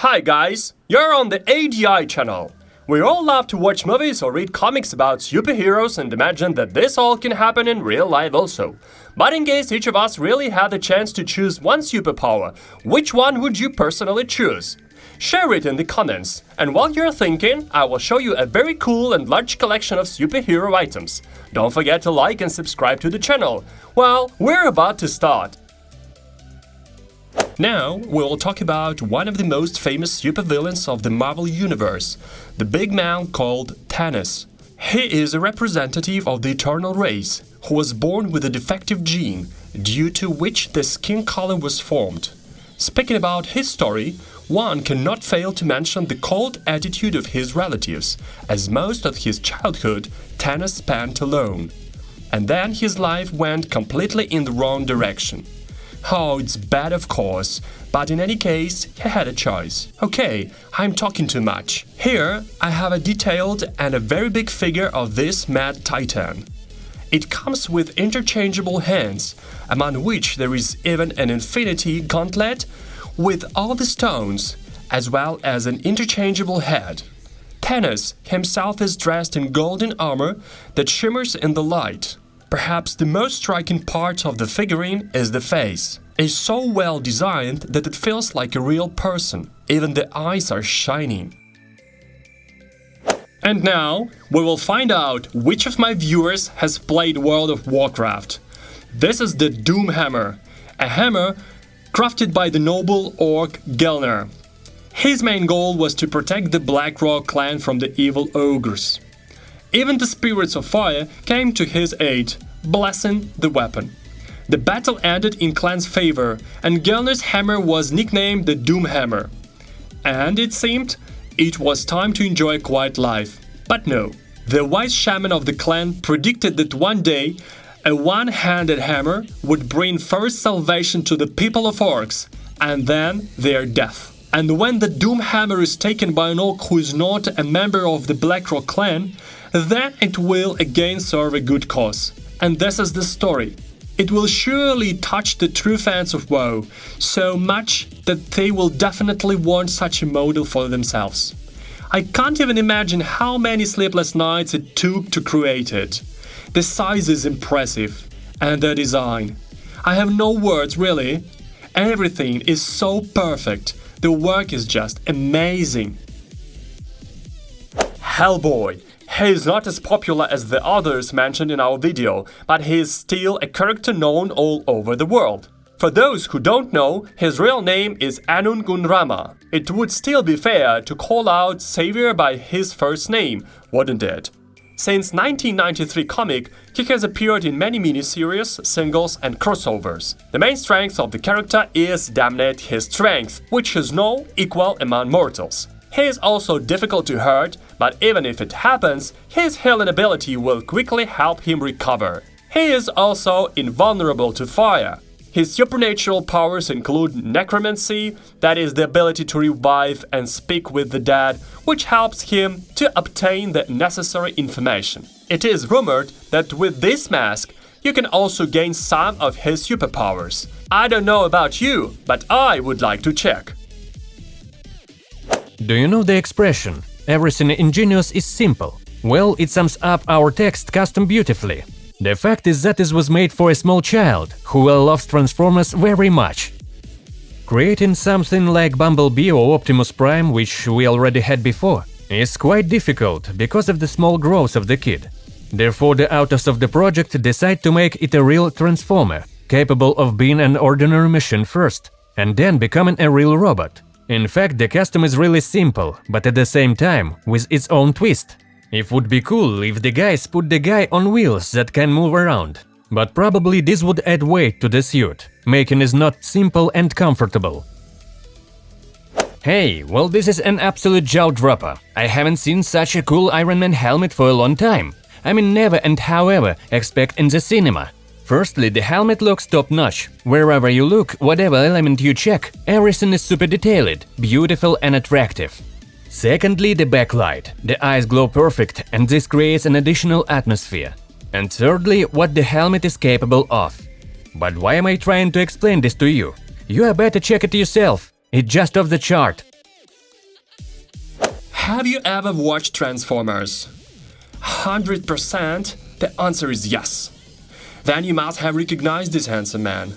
Hi guys, you're on the ADI channel. We all love to watch movies or read comics about superheroes and imagine that this all can happen in real life also. But in case each of us really had the chance to choose one superpower, which one would you personally choose? Share it in the comments, and while you're thinking, I will show you a very cool and large collection of superhero items. Don't forget to like and subscribe to the channel. Well, we're about to start. Now, we'll talk about one of the most famous supervillains of the Marvel Universe, the big man called Thanos. He is a representative of the eternal race, who was born with a defective gene, due to which the skin color was formed. Speaking about his story, one cannot fail to mention the cold attitude of his relatives, as most of his childhood Thanos spent alone. And then his life went completely in the wrong direction. Oh, it's bad of course, but in any case, he had a choice. Okay, I'm talking too much. Here, I have a detailed and a very big figure of this mad titan. It comes with interchangeable hands, among which there is even an infinity gauntlet with all the stones, as well as an interchangeable head. Thanos himself is dressed in golden armor that shimmers in the light. Perhaps the most striking part of the figurine is the face. It's so well designed that it feels like a real person. Even the eyes are shining. And now, we will find out which of my viewers has played World of Warcraft. This is the Doom Hammer, a hammer crafted by the noble orc Gelner. His main goal was to protect the Blackrock clan from the evil ogres. Even the spirits of fire came to his aid, blessing the weapon. The battle ended in clan's favor, and Gelner's hammer was nicknamed the Doom Hammer. And it seemed it was time to enjoy a quiet life. But no, the wise shaman of the clan predicted that one day a one-handed hammer would bring first salvation to the people of orcs, and then their death. And when the Doom Hammer is taken by an orc who is not a member of the Blackrock clan, then it will again serve a good cause. And this is the story. It will surely touch the true fans of WoW, so much that they will definitely want such a model for themselves. I can't even imagine how many sleepless nights it took to create it. The size is impressive, and the design. I have no words, really. Everything is so perfect. The work is just amazing. Hellboy. He is not as popular as the others mentioned in our video, but he is still a character known all over the world. For those who don't know, his real name is Anun Gunrama. It would still be fair to call out Savior by his first name, wouldn't it? Since 1993 comic, he has appeared in many miniseries, singles and crossovers. The main strength of the character is, damn it, his strength, which is no equal among mortals. He is also difficult to hurt, but even if it happens, his healing ability will quickly help him recover. He is also invulnerable to fire. His supernatural powers include necromancy, that is the ability to revive and speak with the dead, which helps him to obtain the necessary information. It is rumored that with this mask, you can also gain some of his superpowers. I don't know about you, but I would like to check. Do you know the expression, everything ingenious is simple? Well, it sums up our text custom beautifully. The fact is that it was made for a small child, who loves Transformers very much. Creating something like Bumblebee or Optimus Prime, which we already had before, is quite difficult because of the small growth of the kid. Therefore, the authors of the project decide to make it a real Transformer, capable of being an ordinary machine first, and then becoming a real robot. In fact, the custom is really simple, but at the same time, with its own twist. It would be cool if the guys put the guy on wheels that can move around. But probably this would add weight to the suit, making it not simple and comfortable. Hey, well, this is an absolute jaw-dropper. I haven't seen such a cool Iron Man helmet for a long time. I mean, never and however, expect in the cinema. Firstly, the helmet looks top-notch. Wherever you look, whatever element you check, everything is super detailed, beautiful and attractive. Secondly, the backlight. The eyes glow perfect, and this creates an additional atmosphere. And thirdly, what the helmet is capable of. But why am I trying to explain this to you? You better check it yourself. It's just off the chart. Have you ever watched Transformers? 100%? The answer is yes. Then you must have recognized this handsome man.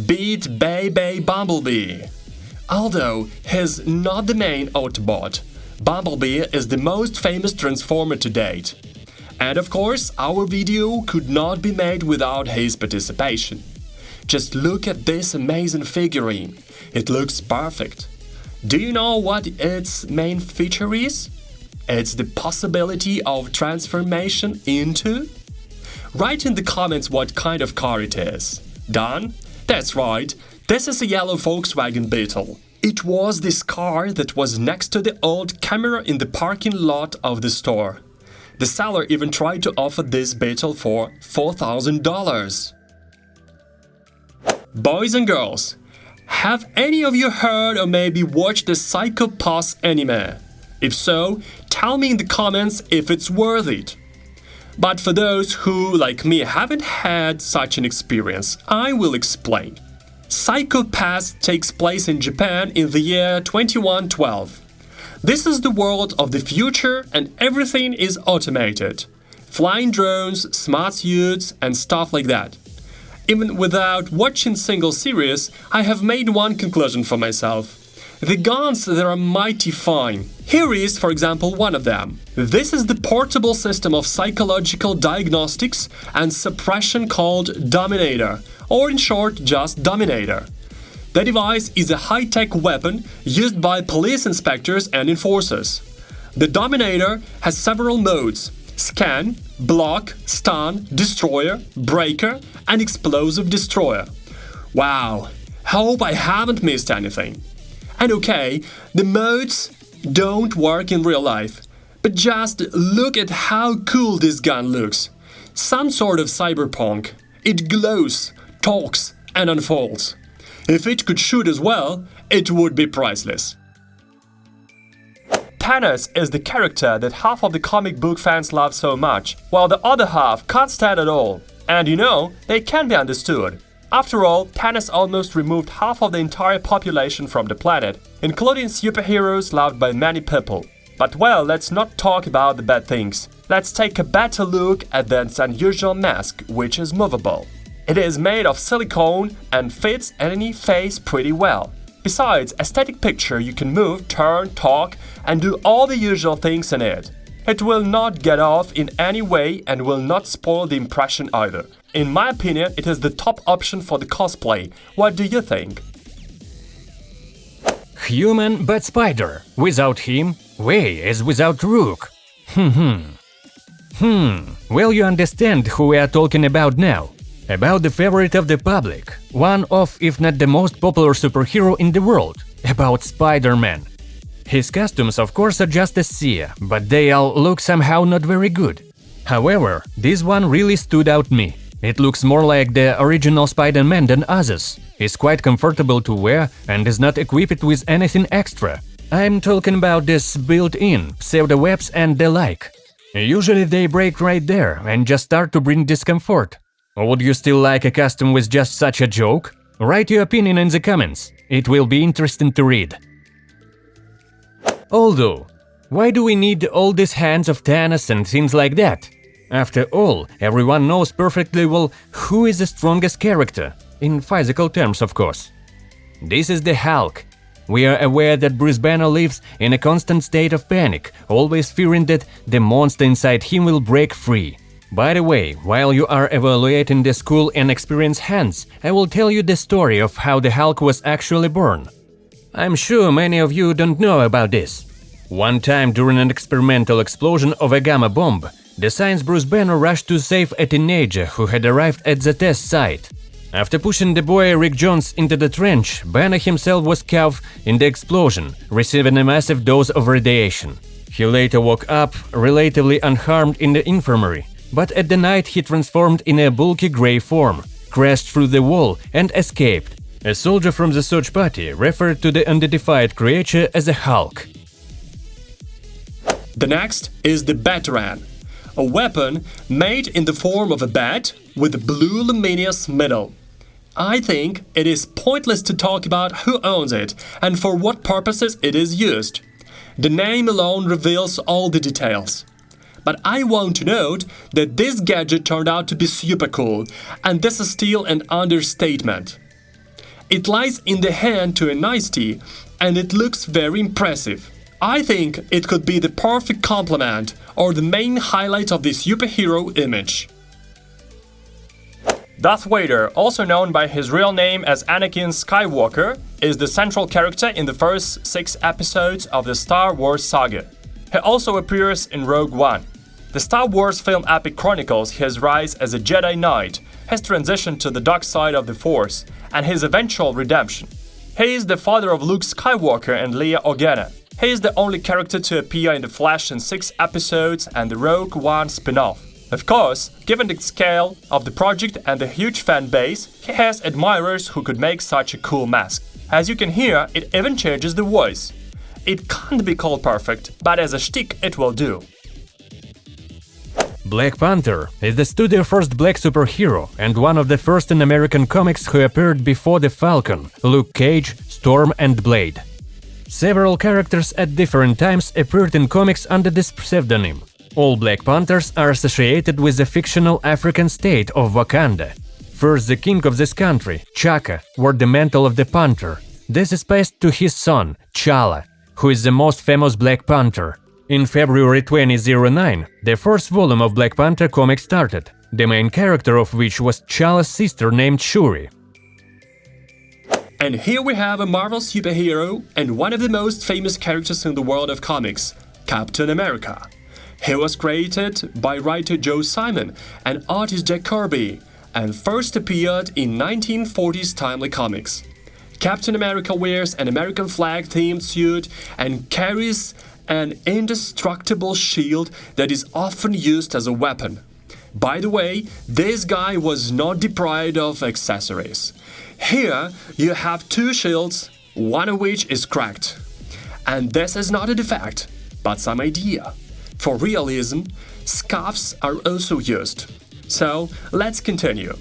Beat Baby Bumblebee. Although he's not the main Autobot, Bumblebee is the most famous Transformer to date. And of course, our video could not be made without his participation. Just look at this amazing figurine. It looks perfect. Do you know what its main feature is? It's the possibility of transformation into? Write in the comments what kind of car it is. Done? That's right, this is a yellow Volkswagen Beetle. It was this car that was next to the old camera in the parking lot of the store. The seller even tried to offer this Beetle for $4,000. Boys and girls, have any of you heard or maybe watched the Psycho Pass anime? If so, tell me in the comments if it's worth it. But for those who, like me, haven't had such an experience, I will explain. Psycho Pass takes place in Japan in the year 2112. This is the world of the future and everything is automated. Flying drones, smart suits and stuff like that. Even without watching single series, I have made one conclusion for myself. The guns there are mighty fine. Here is, for example, one of them. This is the portable system of psychological diagnostics and suppression called Dominator, or in short, just Dominator. The device is a high-tech weapon used by police inspectors and enforcers. The Dominator has several modes: scan, block, stun, destroyer, breaker, and explosive destroyer. Wow, hope I haven't missed anything. And okay, the modes don't work in real life, but just look at how cool this gun looks. Some sort of cyberpunk. It glows, talks, and unfolds. If it could shoot as well, it would be priceless. Thanos is the character that half of the comic book fans love so much, while the other half can't stand at all. And you know, they can be understood. After all, Thanos almost removed half of the entire population from the planet, including superheroes loved by many people. But well, let's not talk about the bad things. Let's take a better look at that unusual mask, which is movable. It is made of silicone and fits any face pretty well. Besides, aesthetic picture, you can move, turn, talk, and do all the usual things in it. It will not get off in any way and will not spoil the impression either. In my opinion, it is the top option for the cosplay. What do you think? Human but spider. Without him, way is without Rook. Well, you understand who we are talking about now. About the favorite of the public, one of, if not the most popular superhero in the world, about SpiderMan. His costumes of course are just as see, but they all look somehow not very good. However, this one really stood out me. It looks more like the original Spider-Man than others. It's quite comfortable to wear and is not equipped with anything extra. I'm talking about this built-in pseudo-webs and the like. Usually they break right there and just start to bring discomfort. Would you still like a costume with just such a joke? Write your opinion in the comments. It will be interesting to read. Although, why do we need all these hands of Thanos and things like that? After all, everyone knows perfectly well who is the strongest character, in physical terms of course. This is the Hulk. We are aware that Bruce Banner lives in a constant state of panic, always fearing that the monster inside him will break free. By the way, while you are evaluating the cool and experienced hands, I will tell you the story of how the Hulk was actually born. I'm sure many of you don't know about this. One time during an experimental explosion of a gamma bomb, the science Bruce Banner rushed to save a teenager who had arrived at the test site. After pushing the boy Rick Jones into the trench, Banner himself was caught in the explosion, receiving a massive dose of radiation. He later woke up, relatively unharmed in the infirmary, but at the night he transformed in a bulky grey form, crashed through the wall and escaped. A soldier from the search party referred to the unidentified creature as a Hulk. The next is the Bataran, a weapon made in the form of a bat with a blue luminous middle. I think it is pointless to talk about who owns it and for what purposes it is used. The name alone reveals all the details. But I want to note that this gadget turned out to be super cool, and this is still an understatement. It lies in the hand to a nicety, and it looks very impressive. I think it could be the perfect complement or the main highlight of the superhero image. Darth Vader, also known by his real name as Anakin Skywalker, is the central character in the first 6 episodes of the Star Wars saga. He also appears in Rogue One. The Star Wars film epic chronicles his rise as a Jedi Knight, his transition to the dark side of the Force, and his eventual redemption. He is the father of Luke Skywalker and Leia Organa. He is the only character to appear in the flesh in 6 episodes and the Rogue One spin-off. Of course, given the scale of the project and the huge fan base, he has admirers who could make such a cool mask. As you can hear, it even changes the voice. It can't be called perfect, but as a shtick it will do. Black Panther is the studio's first black superhero and one of the first in American comics who appeared before the Falcon, Luke Cage, Storm and Blade. Several characters at different times appeared in comics under this pseudonym. All Black Panthers are associated with the fictional African state of Wakanda. First, the king of this country, Chaka, wore the mantle of the Panther. This is passed to his son, T'Challa, who is the most famous Black Panther. In February 2009, the first volume of Black Panther comic started, the main character of which was T'Challa's sister named Shuri. And here we have a Marvel superhero and one of the most famous characters in the world of comics, Captain America. He was created by writer Joe Simon and artist Jack Kirby, and first appeared in 1940s Timely Comics. Captain America wears an American flag-themed suit and carries an indestructible shield that is often used as a weapon. By the way, this guy was not deprived of accessories. Here you have 2 shields, one of which is cracked. And this is not a defect, but some idea. For realism, scuffs are also used. So let's continue.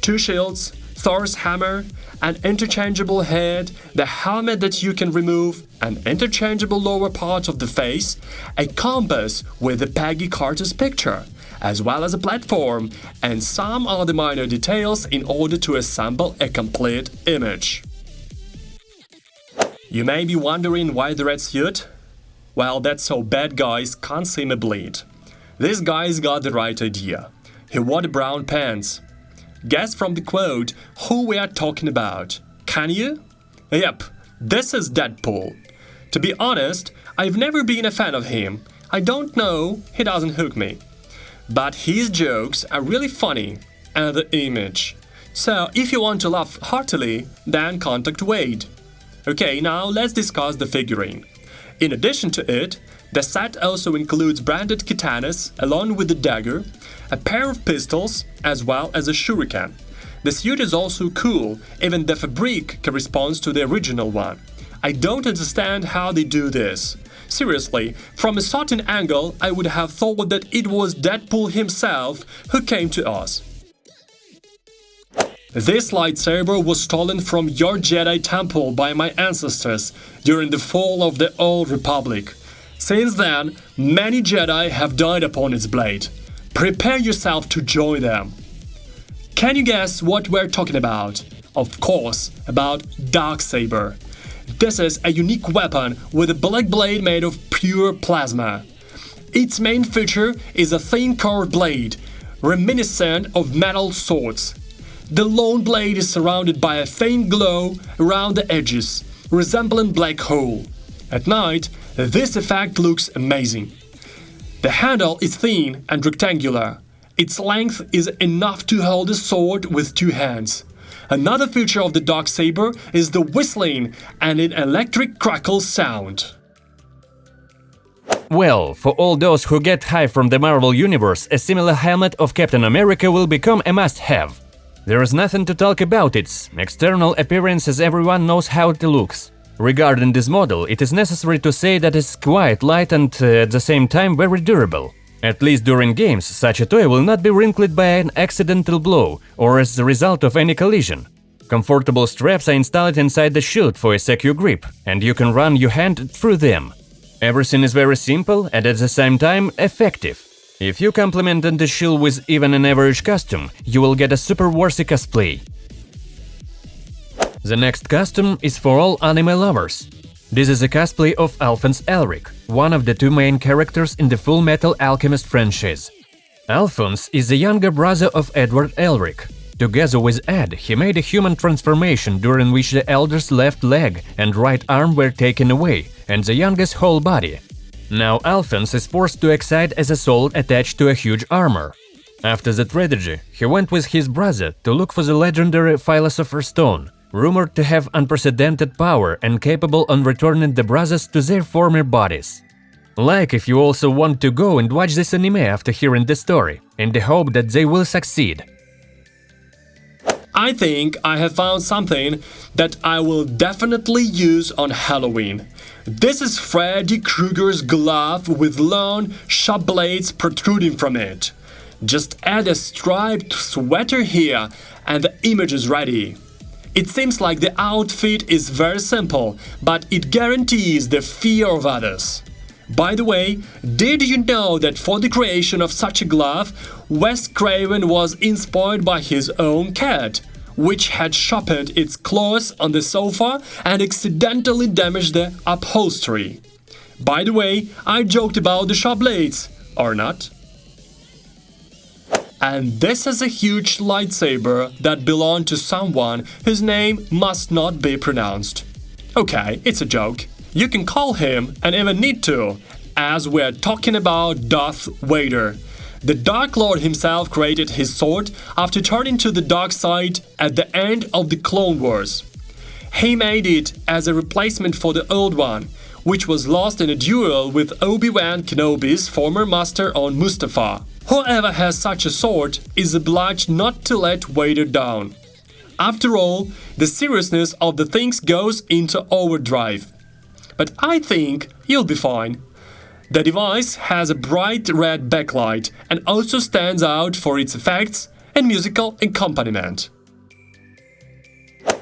2 shields, Thor's hammer, an interchangeable head, the helmet that you can remove, an interchangeable lower part of the face, a compass with a Peggy Carter's picture, as well as a platform, and some other minor details in order to assemble a complete image. You may be wondering why the red suit? Well, that's so bad guys can't see me bleed. This guy's got the right idea. He wore the brown pants. Guess from the quote who we are talking about. Can you? Yep, this is Deadpool. To be honest, I've never been a fan of him. I don't know, he doesn't hook me. But his jokes are really funny, and the image. So if you want to laugh heartily, then contact Wade. Okay, now let's discuss the figurine. In addition to it, the set also includes branded katanas along with the dagger, a pair of pistols, as well as a shuriken. The suit is also cool, even the fabric corresponds to the original one. I don't understand how they do this. Seriously, from a certain angle, I would have thought that it was Deadpool himself who came to us. This lightsaber was stolen from your Jedi temple by my ancestors during the fall of the Old Republic. Since then, many Jedi have died upon its blade. Prepare yourself to join them. Can you guess what we're talking about? Of course, about Darksaber. This is a unique weapon with a black blade made of pure plasma. Its main feature is a thin curved blade, reminiscent of metal swords. The long blade is surrounded by a faint glow around the edges, resembling black hole. At night, this effect looks amazing. The handle is thin and rectangular. Its length is enough to hold a sword with 2 hands. Another feature of the Darksaber is the whistling and an electric crackle sound. Well, for all those who get hype from the Marvel Universe, a similar helmet of Captain America will become a must-have. There is nothing to talk about its external appearance, as everyone knows how it looks. Regarding this model, it is necessary to say that it's quite light and at the same time very durable. At least during games, such a toy will not be wrinkled by an accidental blow or as the result of any collision. Comfortable straps are installed inside the shield for a secure grip, and you can run your hand through them. Everything is very simple and at the same time effective. If you complement the shield with even an average costume, you will get a super worthy cosplay. The next costume is for all anime lovers. This is a cosplay of Alphonse Elric, one of the two main characters in the Full Metal Alchemist franchise. Alphonse is the younger brother of Edward Elric. Together with Ed, he made a human transformation during which the elder's left leg and right arm were taken away, and the youngest whole body. Now Alphonse is forced to exist as a soul attached to a huge armor. After the tragedy, he went with his brother to look for the legendary Philosopher's Stone, rumored to have unprecedented power and capable of returning the brothers to their former bodies. Like if you also want to go and watch this anime after hearing the story, in the hope that they will succeed. I think I have found something that I will definitely use on Halloween. This is Freddy Krueger's glove with long, sharp blades protruding from it. Just add a striped sweater here and the image is ready. It seems like the outfit is very simple, but it guarantees the fear of others. By the way, did you know that for the creation of such a glove, Wes Craven was inspired by his own cat, which had sharpened its claws on the sofa and accidentally damaged the upholstery? By the way, I joked about the sharp blades, or not? And this is a huge lightsaber that belonged to someone whose name must not be pronounced. Okay, it's a joke. You can call him and even need to, as we're talking about Darth Vader. The Dark Lord himself created his sword after turning to the dark side at the end of the Clone Wars. He made it as a replacement for the old one, which was lost in a duel with Obi-Wan Kenobi's former master on Mustafar. Whoever has such a sword is obliged not to let Vader down. After all, the seriousness of the things goes into overdrive. But I think you'll be fine. The device has a bright red backlight and also stands out for its effects and musical accompaniment.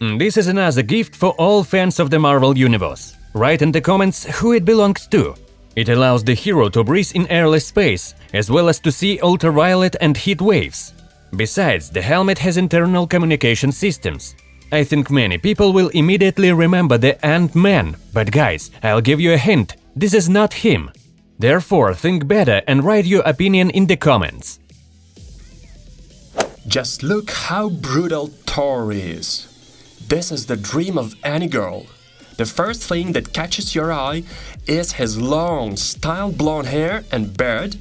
This is another gift for all fans of the Marvel Universe. Write in the comments who it belongs to. It allows the hero to breathe in airless space, as well as to see ultraviolet and heat waves. Besides, the helmet has internal communication systems. I think many people will immediately remember the AntMan, but guys, I'll give you a hint, this is not him. Therefore, think better and write your opinion in the comments. Just look how brutal Thor is. This is the dream of any girl. The first thing that catches your eye is his long, styled blonde hair and beard,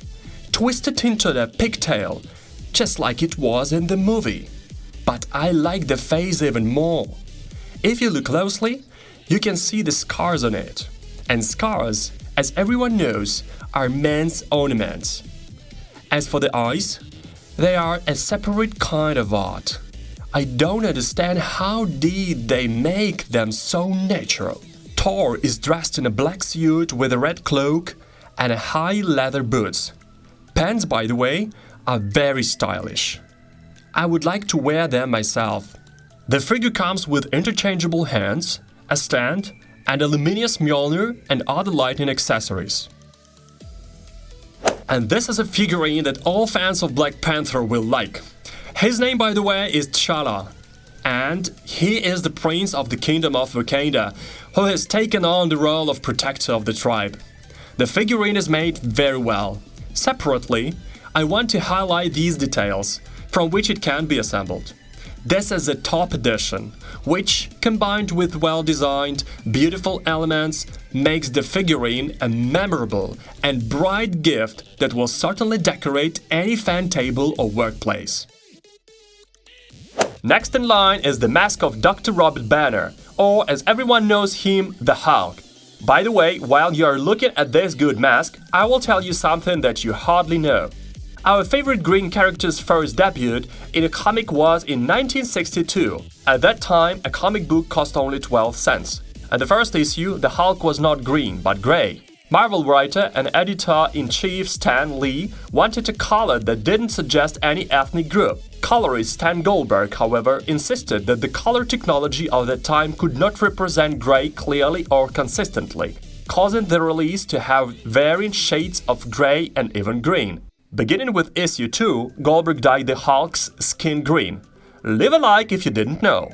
twisted into a pigtail, just like it was in the movie. But I like the face even more. If you look closely, you can see the scars on it. And scars, as everyone knows, are men's ornaments. As for the eyes, they are a separate kind of art. I don't understand how did they make them so natural. Thor is dressed in a black suit with a red cloak and a high leather boots. Pants, by the way, are very stylish. I would like to wear them myself. The figure comes with interchangeable hands, a stand, and a luminous Mjolnir and other lighting accessories. And this is a figurine that all fans of Black Panther will like. His name, by the way, is T'Challa, and he is the prince of the Kingdom of Wakanda, who has taken on the role of protector of the tribe. The figurine is made very well. Separately, I want to highlight these details, from which it can be assembled. This is a top edition, which, combined with well-designed, beautiful elements, makes the figurine a memorable and bright gift that will certainly decorate any fan table or workplace. Next in line is the mask of Dr. Robert Banner, or as everyone knows him, the Hulk. By the way, while you are looking at this good mask, I will tell you something that you hardly know. Our favorite green character's first debut in a comic was in 1962. At that time, a comic book cost only 12 cents. At the first issue, the Hulk was not green, but gray. Marvel writer and editor-in-chief Stan Lee wanted a color that didn't suggest any ethnic group. Colorist Stan Goldberg, however, insisted that the color technology of that time could not represent gray clearly or consistently. causing the release to have varying shades of grey and even green. Beginning with issue 2, Goldberg dyed the Hulk's skin green. Leave a like if you didn't know.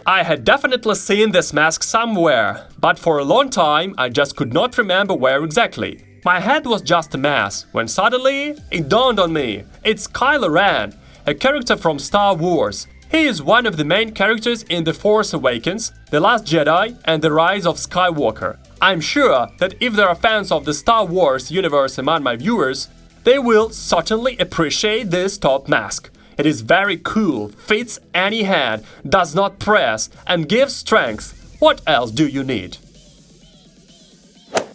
I had definitely seen this mask somewhere, but for a long time I just could not remember where exactly. My head was just a mess, when suddenly it dawned on me. It's Kylo Ren, a character from Star Wars. He is one of the main characters in The Force Awakens, The Last Jedi and The Rise of Skywalker. I'm sure that if there are fans of the Star Wars universe among my viewers, they will certainly appreciate this top mask. It is very cool, fits any hand, does not press, and gives strength. What else do you need?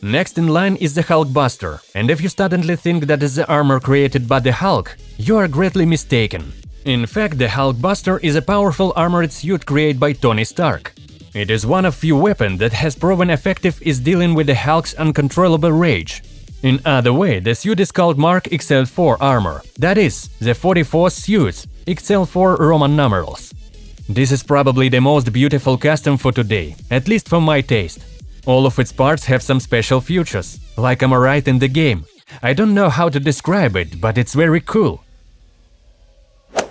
Next in line is the Hulkbuster, and if you suddenly think that is the armor created by the Hulk, you are greatly mistaken. In fact, the Hulkbuster is a powerful armored suit created by Tony Stark. It is one of few weapons that has proven effective is dealing with the Hulk's uncontrollable rage. In other way, the suit is called Mark XL4 armor, that is, the 44th suit, XL4 Roman numerals. This is probably the most beautiful custom for today, at least for my taste. All of its parts have some special features, like am I right in the game. I don't know how to describe it, but it's very cool.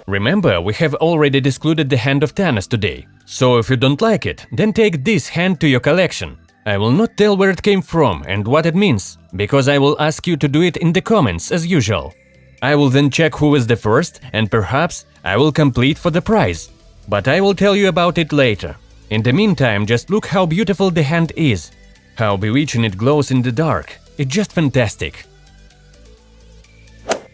Remember, we have already excluded the hand of Thanos today, so if you don't like it, then take this hand to your collection. I will not tell where it came from and what it means, because I will ask you to do it in the comments as usual. I will then check who is the first and perhaps I will complete for the prize. But I will tell you about it later. In the meantime, just look how beautiful the hand is. How bewitching it glows in the dark. It's just fantastic.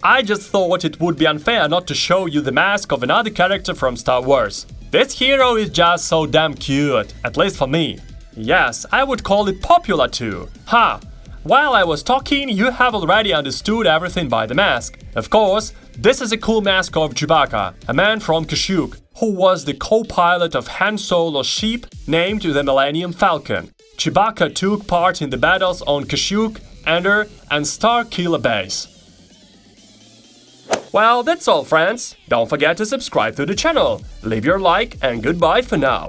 I just thought it would be unfair not to show you the mask of another character from Star Wars. This hero is just so damn cute, at least for me. Yes, I would call it popular too. Ha! While I was talking, you have already understood everything by the mask. Of course, this is a cool mask of Chewbacca, a man from Kashyyyk, who was the co-pilot of Han Solo's ship named the Millennium Falcon. Chewbacca took part in the battles on Kashyyyk, Endor and Starkiller Base. Well, that's all, friends. Don't forget to subscribe to the channel. Leave your like and goodbye for now.